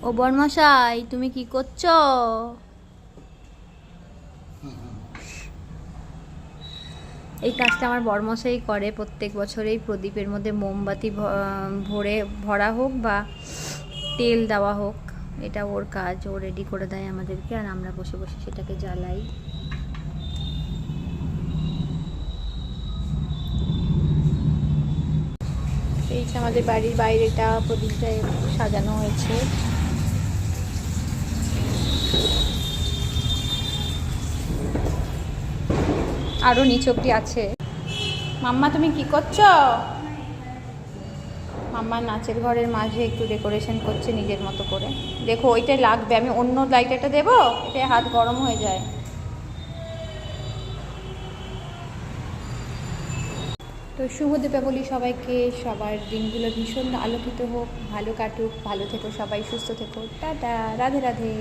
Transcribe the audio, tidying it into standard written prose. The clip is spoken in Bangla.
ও বর্মশাই, তুমি কি করছো? এই কাজটা আমার বর্মশাই করে প্রত্যেক বছরেই। প্রদীপের মধ্যে মোমবাতি ভরা হোক বা তেল দেওয়া হোক, এটা ওর কাজ। ও রেডি করে দেয় আমাদেরকে, আর আমরা বসে বসে সেটাকে জ্বালাই। এই যে আমাদের বাড়ির বাইরেটা প্রদীপটা সাজানো হয়েছে। আরো নিচ অব্দি আছে। মাম্মা তুমি কি করছো? মাম্মা নাচের ঘরের মাঝে একটু ডেকোরেশন করছে নিজের মতো করে। দেখো ওইটাই লাগবে, আমি অন্য লাইটারটা দেবো, এটাই হাত গরম হয়ে যায়। তো শুভ দীপাবলি সবাইকে। সবার দিনগুলো ভীষণ আলোকিত হোক, ভালো কাটুক, ভালো থেকো সবাই, সুস্থ থেকো। টাটা, রাধে রাধে।